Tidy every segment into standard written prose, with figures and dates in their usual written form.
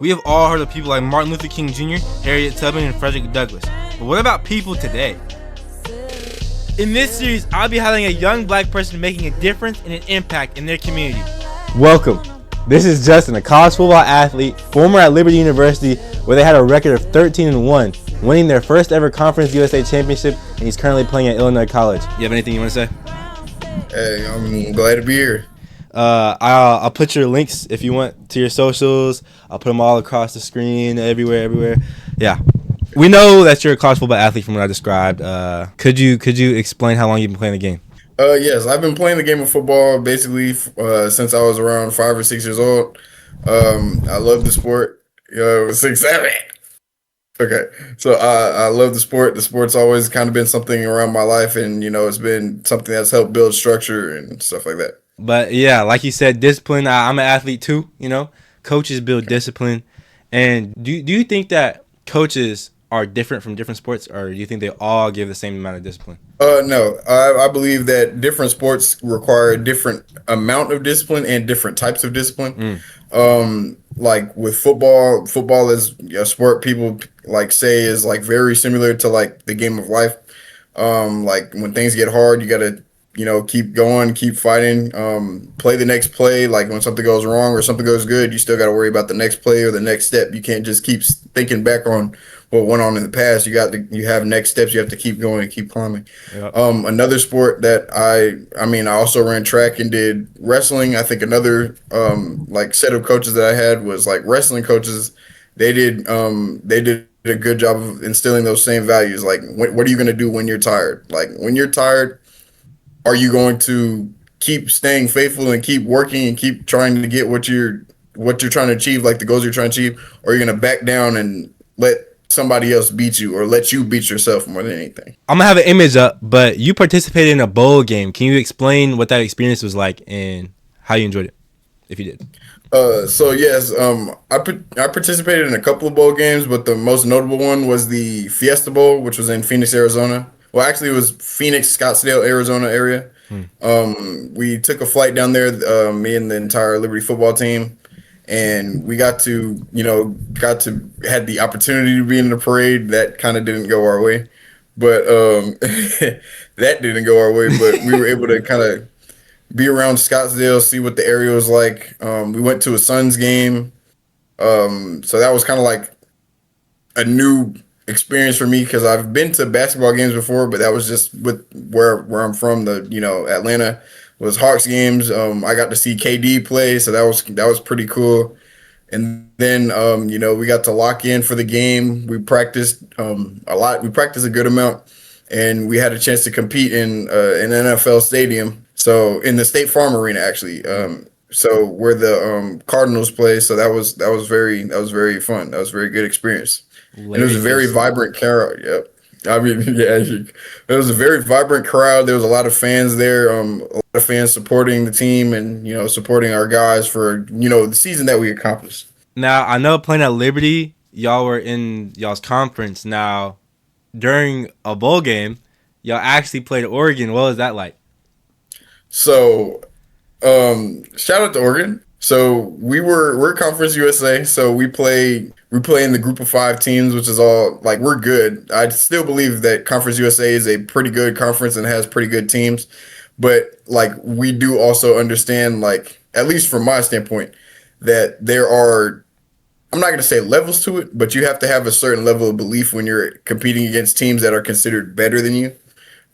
We have all heard of people like Martin Luther King Jr., Harriet Tubman, and Frederick Douglass. But what about people today? In this series, I'll be highlighting a young black person making a difference and an impact in their community. Welcome. This is Justin, a college football athlete, former at Liberty University, where they had a record of 13-1, winning their first ever Conference USA championship, and he's currently playing at Illinois College. You have anything you want to say? Hey, I'm glad to be here. I'll put your links if you want to your socials. I'll put them all across the screen, everywhere. Yeah. We know that you're a college football athlete from what I described. Could you explain how long you've been playing the game? Yes, I've been playing the game of football basically since I was around 5 or 6 years old. I love the sport. 6, 7. Okay, so I love the sport. The sport's always kind of been something around my life, and it's been something that's helped build structure and stuff like that. But yeah, like you said, discipline. I'm an athlete too. Coaches build discipline. And do you think that coaches are different from different sports, or do you think they all give the same amount of discipline? No, I believe that different sports require a different amount of discipline and different types of discipline. Like with football is a sport people say is very similar to the game of life. Like when things get hard, you gotta keep going, keep fighting, play the next play. Like when something goes wrong or something goes good, you still got to worry about the next play or the next step. You can't just keep thinking back on what went on in the past. You have next steps. You have to keep going and keep climbing. Yep. Another sport that I also ran track and did wrestling. I think another set of coaches that I had was wrestling coaches. They did a good job of instilling those same values. Like what are you going to do when you're tired? Like when you're tired, are you going to keep staying faithful and keep working and keep trying to get what you're trying to achieve, like the goals you're trying to achieve? Or are you going to back down and let somebody else beat you or let you beat yourself more than anything? I'm going to have an image up, but you participated in a bowl game. Can you explain what that experience was like and how you enjoyed it, if you did? So yes, I participated in a couple of bowl games, but the most notable one was the Fiesta Bowl, which was in Phoenix, Arizona. Well, actually, it was Phoenix, Scottsdale, Arizona area. We took a flight down there, me and the entire Liberty football team, and we had the opportunity to be in the parade. That kind of didn't go our way, but that didn't go our way. But we were able to kind of be around Scottsdale, see what the area was like. We went to a Suns game, so that was kind of like a new experience for me because I've been to basketball games before, but that was just with where I'm from. Atlanta was Hawks games. I got to see KD play, so that was pretty cool. And then we got to lock in for the game. We practiced a lot. We practiced a good amount, and we had a chance to compete in an NFL stadium. So in the State Farm Arena, actually. So where the Cardinals play. So that was very fun. That was a very good experience. And it was a very vibrant crowd. Yep. I mean, yeah, it was a very vibrant crowd. There was a lot of fans there. A lot of fans supporting the team and supporting our guys for the season that we accomplished. Now I know playing at Liberty, y'all were in y'all's conference. Now during a bowl game, y'all actually played Oregon. What was that like? So, shout out to Oregon. So we're Conference USA. So we play in the group of 5 teams, which is all we're good. I still believe that Conference USA is a pretty good conference and has pretty good teams, but we do also understand at least from my standpoint that there are, I'm not going to say levels to it, but you have to have a certain level of belief when you're competing against teams that are considered better than you.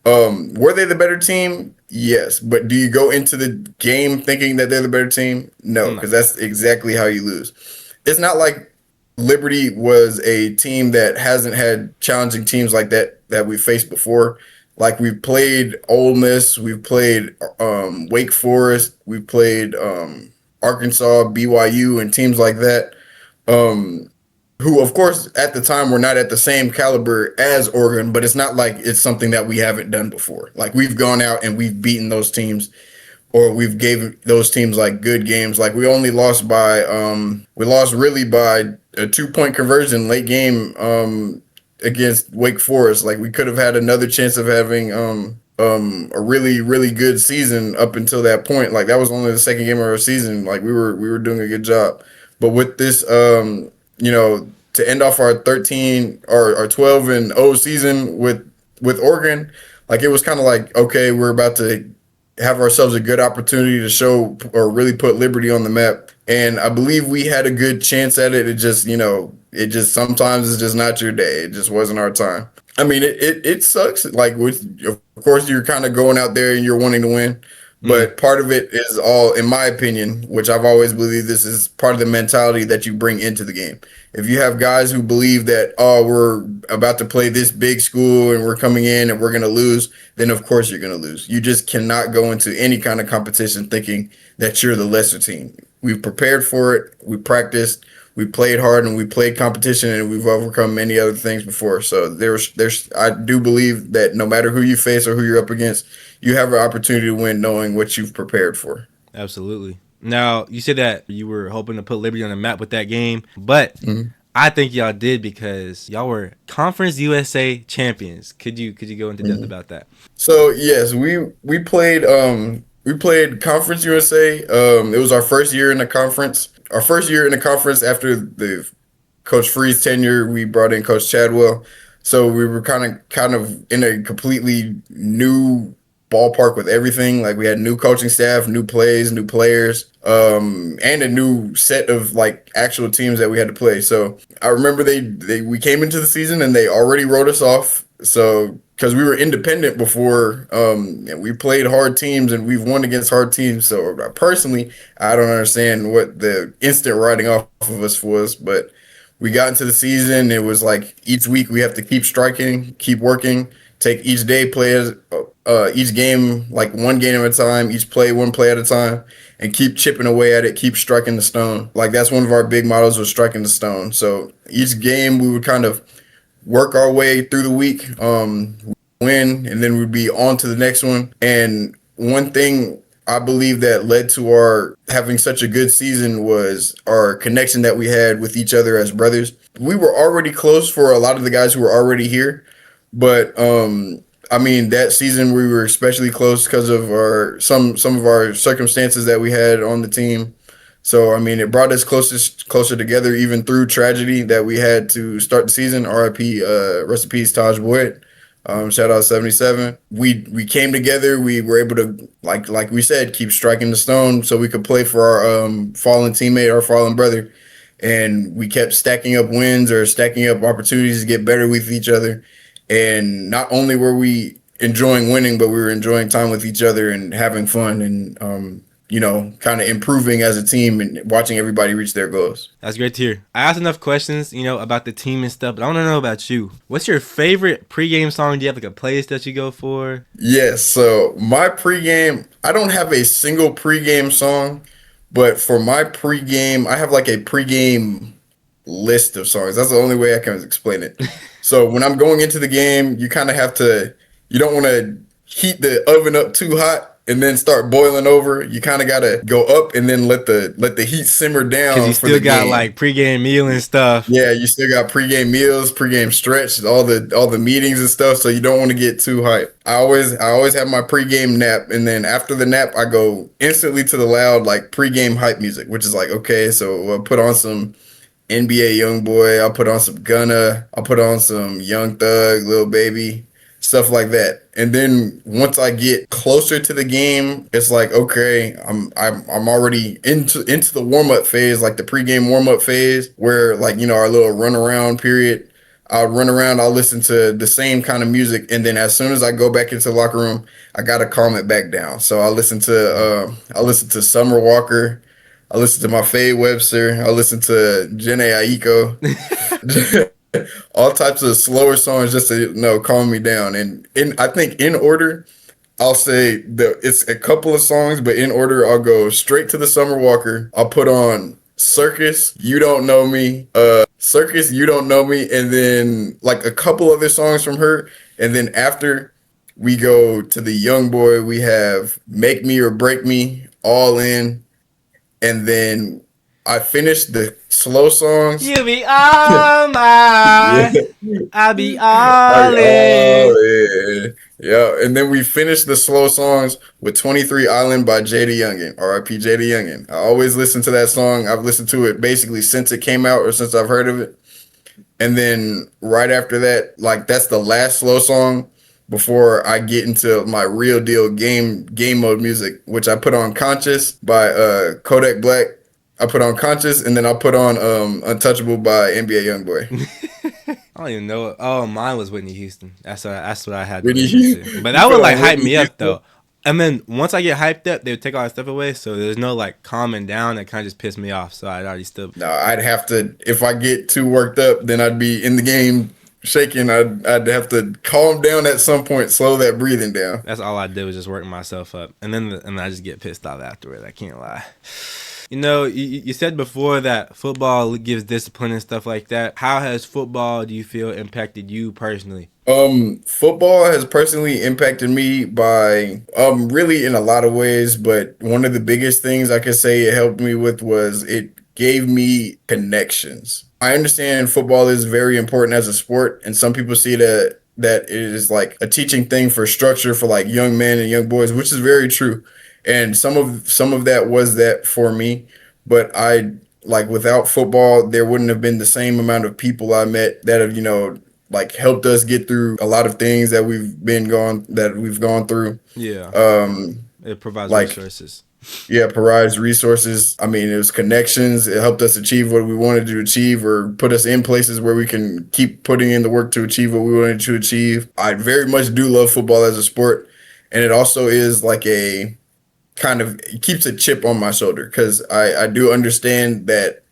Were they the better team? Yes. But do you go into the game thinking that they're the better team? No, because that's exactly how you lose. It's not like Liberty was a team that hasn't had challenging teams like that we faced before. We've played Ole Miss, we've played Wake Forest, we've played Arkansas, BYU, and teams like that. Who, of course, at the time were not at the same caliber as Oregon, but it's not like it's something that we haven't done before. We've gone out and we've beaten those teams, or we've gave those teams good games. We only lost by really by a 2-point conversion late game against Wake Forest. We could have had another chance of having a really, really good season up until that point. That was only the second game of our season. We were doing a good job. But with this, to end off our 13 or our 12-0 season with Oregon, like it was kind of like, okay, we're about to have ourselves a good opportunity to show or really put Liberty on the map. And I believe we had a good chance at it. It just, it just sometimes it's just not your day. It just wasn't our time. I mean, it sucks. Like, of course, you're kind of going out there and you're wanting to win. But part of it is all, in my opinion, which I've always believed this is part of the mentality that you bring into the game. If you have guys who believe that, oh, we're about to play this big school and we're coming in and we're going to lose, then of course you're going to lose. You just cannot go into any kind of competition thinking that you're the lesser team. We've prepared for it. We practiced. We played hard and we played competition and we've overcome many other things before. So I do believe that no matter who you face or who you're up against, you have an opportunity to win knowing what you've prepared for. Absolutely. Now, you said that you were hoping to put Liberty on the map with that game, but I think y'all did because y'all were Conference USA champions. Could you go into depth about that? So yes, we played Conference USA. It was our first year in the conference. Our first year in the conference after the Coach Freeze tenure, we brought in Coach Chadwell. So we were kind of in a completely new ballpark with everything. Like we had new coaching staff, new plays, new players, and a new set of like actual teams that we had to play. So I remember we came into the season and they already wrote us off. So because we were independent before, and we played hard teams and we've won against hard teams. So personally, I don't understand what the instant writing off of us was, but we got into the season. It was like each week we have to keep striking, keep working, take each day each game like one game at a time, each play one play at a time, and keep chipping away at it, keep striking the stone. Like that's one of our big mottos, was striking the stone. So each game we would kind of work our way through the week, win, and then we'd be on to the next one. And one thing I believe that led to our having such a good season was our connection that we had with each other as brothers. We were already close for a lot of the guys who were already here, but I mean, that season we were especially close because of some of our circumstances that we had on the team. So I mean, it brought us closer together, even through tragedy that we had to start the season. R.I.P. Rest in peace, Taj Boyd. Shout out 77. We came together. We were able to, like we said, keep striking the stone so we could play for our fallen teammate, our fallen brother. And we kept stacking up wins or stacking up opportunities to get better with each other. And not only were we enjoying winning, but we were enjoying time with each other and having fun and, kind of improving as a team and watching everybody reach their goals. That's great to hear. I asked enough questions, about the team and stuff, but I want to know about you. What's your favorite pregame song? Do you have like a playlist that you go for? Yes. So my pregame, I don't have a single pregame song, but for my pregame, I have like a pregame list of songs. That's the only way I can explain it. So when I'm going into the game, you kind of have to, you don't want to heat the oven up too hot and then start boiling over. You kind of got to go up and then let the heat simmer down. Because you still got like pregame meal and stuff. Yeah, you still got pregame meals, pregame stretch, all the meetings and stuff. So you don't want to get too hyped. I always have my pregame nap, and then after the nap, I go instantly to the loud like pregame hype music, which is like, okay, so I'll put on some NBA YoungBoy, I'll put on some Gunna, I'll put on some Young Thug, Lil Baby, stuff like that. And then once I get closer to the game, it's like, okay, I'm already into the warm-up phase, like the pregame warm-up phase, where like, our little run around period. I'll run around, I'll listen to the same kind of music, and then as soon as I go back into the locker room, I gotta calm it back down. So I'll listen to Summer Walker, I listen to my Faye Webster, I listen to Jhené Aiko. All types of slower songs just to calm me down. And I think in order, I'll say it's a couple of songs, but in order, I'll go straight to the Summer Walker. I'll put on Circus, You Don't Know Me, Circus, You Don't Know Me, and then like a couple other songs from her. And then after we go to the Young Boy, we have Make Me or Break Me, All In, and then I finished the slow songs. You be all mine. I be all in. Yeah, and then we finished the slow songs with 23 Island by JD Youngin. R.I.P. JD Youngin. I always listen to that song. I've listened to it basically since it came out or since I've heard of it. And then right after that, like that's the last slow song before I get into my real deal game mode music, which I put on Conscious by Kodak Black. I put on Conscious, and then I put on Untouchable by NBA YoungBoy. I don't even know. Oh, mine was Whitney Houston. That's what I had. To Whitney listen to. Houston. But that would like hype Whitney me up Houston? though. And then once I get hyped up, they would take all that stuff away. So there's no like calming down. That kind of just pissed me off. So I'd already still. No, I'd have to. If I get too worked up, then I'd be in the game shaking. I'd have to calm down at some point, slow that breathing down. That's all I did was just work myself up, and then I just get pissed off afterward. I can't lie. You know, you said before that football gives discipline and stuff like that. How has football, do you feel, impacted you personally? Football has personally impacted me by really in a lot of ways, but one of the biggest things I could say it helped me with was it gave me connections. I understand football is very important as a sport, and some people see that it is like a teaching thing for structure for like young men and young boys, which is very true. And some of that was that for me, but I like without football, there wouldn't have been the same amount of people I met that have, like helped us get through a lot of things that we've gone through. Yeah, it provides like resources. yeah, provides resources. I mean, it was connections. It helped us achieve what we wanted to achieve or put us in places where we can keep putting in the work to achieve what we wanted to achieve. I very much do love football as a sport. And it also is like a kind of it keeps a chip on my shoulder because I do understand that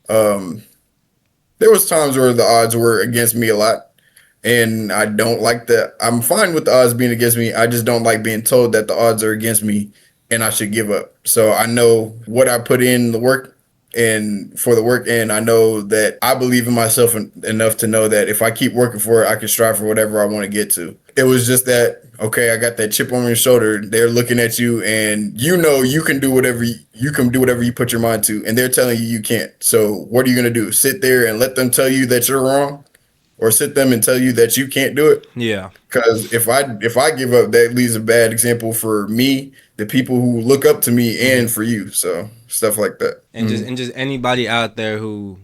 there was times where the odds were against me a lot. And I don't like that. I'm fine with the odds being against me. I just don't like being told that the odds are against me and I should give up. So I know what I put in the work and for the work, and I know that I believe in myself enough to know that if I keep working for it, I can strive for whatever I want to get to. It was just that, okay, I got that chip on your shoulder. They're looking at you and you can do whatever you put your mind to, and they're telling you can't. So what are you going to do? Sit there and let them tell you that you're wrong? Or sit them and tell you that you can't do it. Yeah. Because if I give up, that leaves a bad example for me, the people who look up to me, and for you. So stuff like that. And just anybody out there who,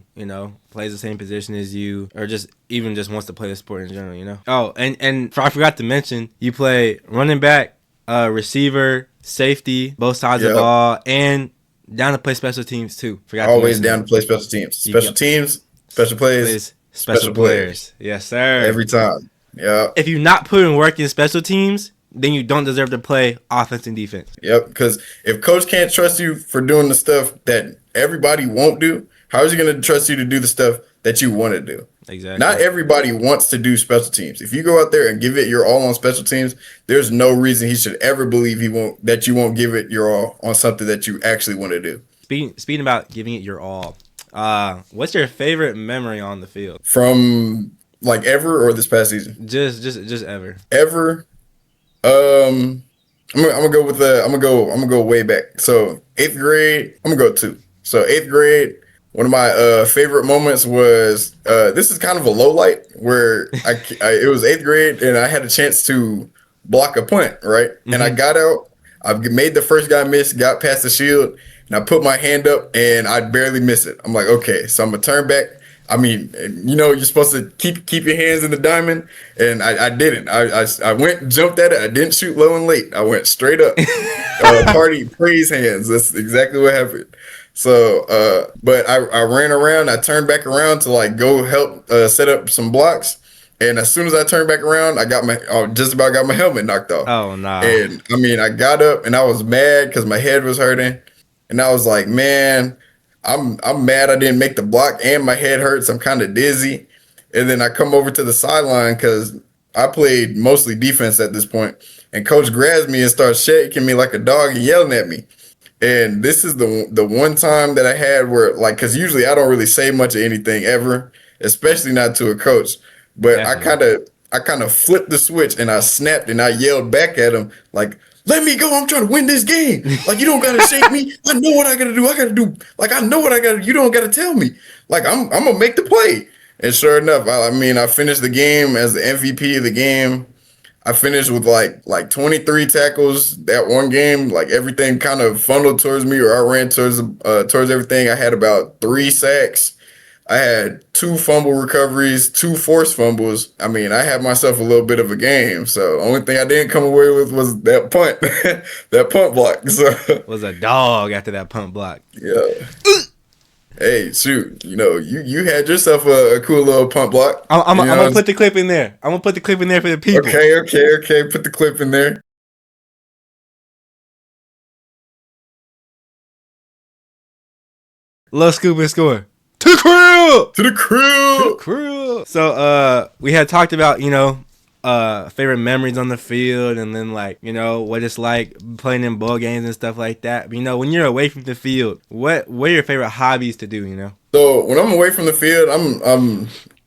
plays the same position as you or just even just wants to play the sport in general, Oh, and I forgot to mention, you play running back, receiver, safety, both sides of the ball, and down to play special teams too. Always down to play special teams. Special teams, special plays. Special players. Yes, sir. Every time. Yeah. If you're not putting work in special teams, then you don't deserve to play offense and defense. Yep. Because if coach can't trust you for doing the stuff that everybody won't do, how is he going to trust you to do the stuff that you want to do? Exactly. Not everybody wants to do special teams. If you go out there and give it your all on special teams, there's no reason he should ever believe that you won't give it your all on something that you actually want to do. Speaking about giving it your all, what's your favorite memory on the field? From like ever or this past season? Just ever. Ever. I'm gonna go way back. So 8th grade, I'm gonna go 2. So 8th grade, one of my favorite moments was this is kind of a low light where it was 8th grade and I had a chance to block a punt, right? Mm-hmm. And I got out, I made the first guy miss, got past the shield, and I put my hand up and I barely miss it. I'm like, okay, so I'm gonna turn back. I mean, you're supposed to keep your hands in the diamond, and I didn't. I went, jumped at it. I didn't shoot low and late. I went straight up. Party praise hands. That's exactly what happened. So, but I ran around. I turned back around to like go help set up some blocks. And as soon as I turned back around, I just about got my helmet knocked off. Oh no! And I mean, I got up and I was mad because my head was hurting, and I was like, man, I'm mad I didn't make the block and my head hurts. I'm kind of dizzy. And then I come over to the sideline because I played mostly defense at this point, and coach grabs me and starts shaking me like a dog and yelling at me. And this is the one time that I had where, like, because usually I don't really say much of anything ever, especially not to a coach. But definitely. I kind of flipped the switch and I snapped and I yelled back at him like, "Let me go! I'm trying to win this game. Like, you don't gotta shake me. I know what I gotta do. I know what I gotta. You don't gotta tell me. Like, I'm gonna make the play." And sure enough, I finished the game as the MVP of the game. I finished with like 23 tackles that one game. Like everything kind of funneled towards me, or I ran towards everything. I had about 3 sacks. I had 2 fumble recoveries, 2 forced fumbles. I mean, I had myself a little bit of a game. So the only thing I didn't come away with was that punt, that punt block. So Was a dog after that punt block. yeah. Hey, shoot, you had yourself a cool little punt block. I'm You know gonna put the clip in there. I'm gonna put the clip in there for the people. Okay. Put the clip in there. Lil Scoop and score. To the crib. To the crew. Crew. So we had talked about, favorite memories on the field, and then like, what it's like playing in ball games and stuff like that. But, when you're away from the field, what are your favorite hobbies to do, So when I'm away from the field,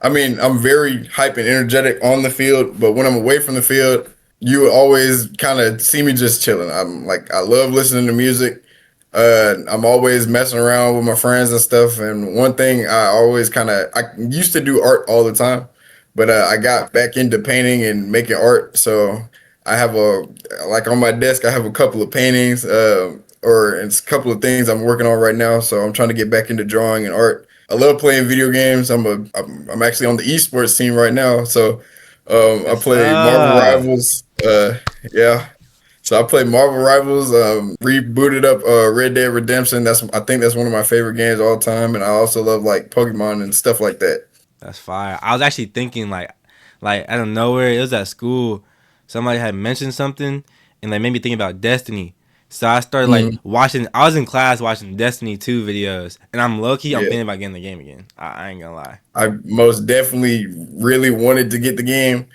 I'm very hype and energetic on the field, but when I'm away from the field, you would always kind of see me just chilling. I love listening to music. I'm always messing around with my friends and stuff. And one thing I used to do art all the time, but I got back into painting and making art. So I have on my desk, I have a couple of paintings, or it's a couple of things I'm working on right now. So I'm trying to get back into drawing and art. I love playing video games. I'm actually on the esports team right now. So I play Marvel Rivals. Yeah. So I played Marvel Rivals, rebooted up Red Dead Redemption. I think that's one of my favorite games all time, and I also love like Pokemon and stuff like that. That's fire. I was actually thinking like out of nowhere, it was at school. Somebody had mentioned something and like made me think about Destiny. So I started like watching. I was in class watching Destiny 2 videos, and I'm low key. I'm thinking about getting the game again. I ain't gonna lie. I most definitely really wanted to get the game.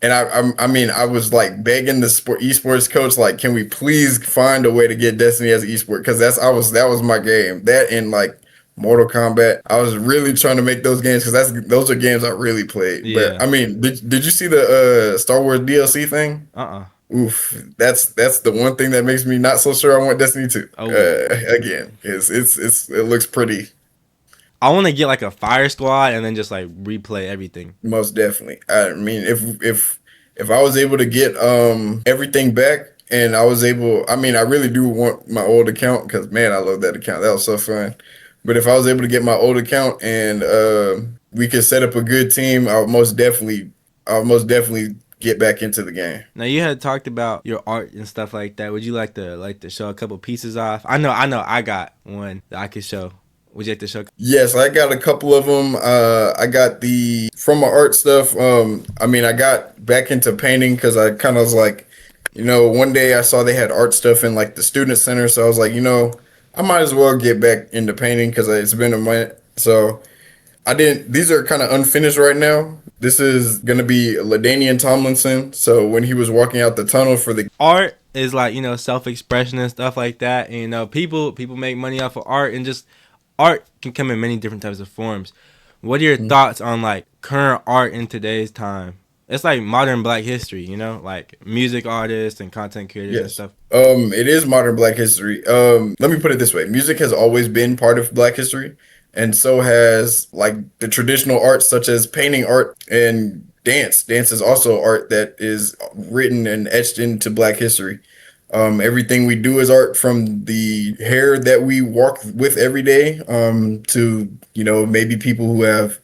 And I was like begging the esports coach, like, can we please find a way to get Destiny as an esport? Because that was my game. That and like Mortal Kombat. I was really trying to make those games because those are games I really played. Yeah. But I mean, did you see the Star Wars DLC thing? Oof, that's the one thing that makes me not so sure I want Destiny 2. Again, it looks pretty. I want to get like a fire squad and then just like replay everything. Most definitely. I mean, if I was able to get everything back, and I really do want my old account because man, I love that account. That was so fun. But if I was able to get my old account and we could set up a good team, I'll most definitely get back into the game. Now you had talked about your art and stuff like that. Would you like to show a couple pieces off? I know I got one that I could show. Would you like to show? Yes, I got a couple of them. I got from my art stuff. I got back into painting because I kind of was like, one day I saw they had art stuff in like the student center. So I was like, I might as well get back into painting because it's been a minute. So these are kind of unfinished right now. This is going to be LaDainian Tomlinson. So when he was walking out the tunnel for the art is like, self-expression and stuff like that. And, people make money off of art, and just art can come in many different types of forms. What are your thoughts on like current art in today's time? It's like modern Black history, like music artists and content creators and stuff. It is modern Black history. Let me put it this way. Music has always been part of Black history, and so has like the traditional arts such as painting art and dance. Dance is also art that is written and etched into Black history. Everything we do is art, from the hair that we walk with every day, to, maybe people who have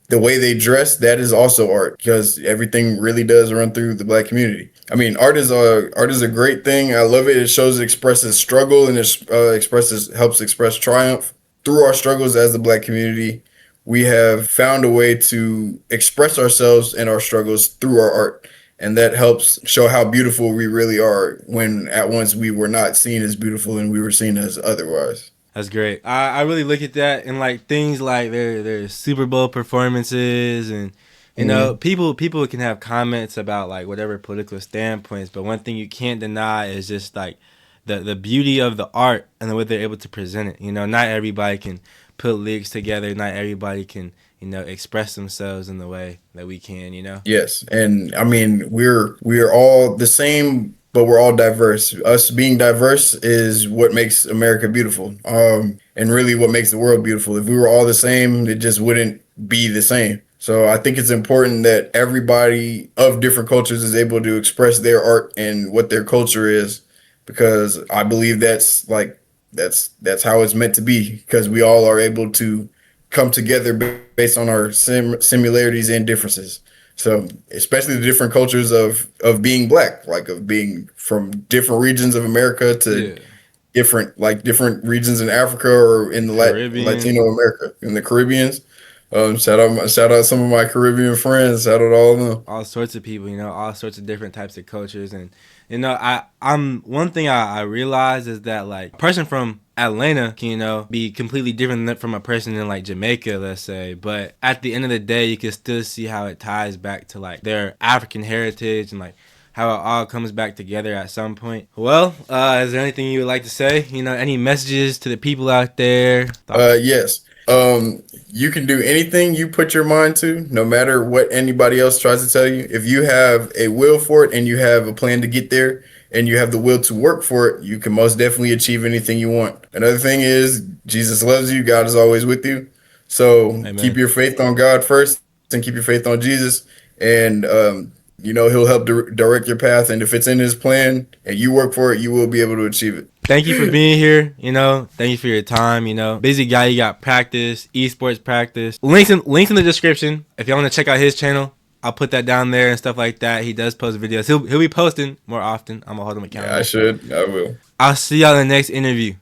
the way they dress. That is also art, because everything really does run through the Black community. I mean, art is a great thing. I love it. It expresses struggle, and it helps express triumph. Through our struggles as the Black community, we have found a way to express ourselves and our struggles through our art. And that helps show how beautiful we really are, when at once we were not seen as beautiful and we were seen as otherwise. That's great. I really look at that, and like things like their Super Bowl performances, and people can have comments about like whatever political standpoints, but one thing you can't deny is just like the beauty of the art and the way they're able to present it. Not everybody can put lyrics together. Not everybody can express themselves in the way that we can, Yes. And I mean, we're all the same, but we're all diverse. Us being diverse is what makes America beautiful. And really what makes the world beautiful. If we were all the same, it just wouldn't be the same. So I think it's important that everybody of different cultures is able to express their art and what their culture is, because I believe that's how it's meant to be, because we all are able to come together based on our similarities and differences. So especially the different cultures of being black, like of being from different regions of America to Yeah. different regions in Africa or in the Caribbean. Latino America, in the Caribbeans. Shout out some of my Caribbean friends. Shout out all of them. All sorts of people, all sorts of different types of cultures. And I'm one thing I realize is that like a person from Atlanta can, be completely different from a person in like Jamaica, let's say, but at the end of the day you can still see how it ties back to like their African heritage and like how it all comes back together at some point. Well, is there anything you would like to say? Any messages to the people out there? Yes. You can do anything you put your mind to, no matter what anybody else tries to tell you. If you have a will for it and you have a plan to get there and you have the will to work for it, you can most definitely achieve anything you want. Another thing is Jesus loves you. God is always with you. So Amen. keep your faith on God first and keep your faith on Jesus. And, he'll help direct your path. And if it's in his plan and you work for it, you will be able to achieve it. Thank you for being here. Thank you for your time. Busy guy, you got practice, esports practice. Links in the description. If y'all want to check out his channel, I'll put that down there and stuff like that. He does post videos. He'll be posting more often. I'm gonna hold him accountable. Yeah, I will. I'll see y'all in the next interview.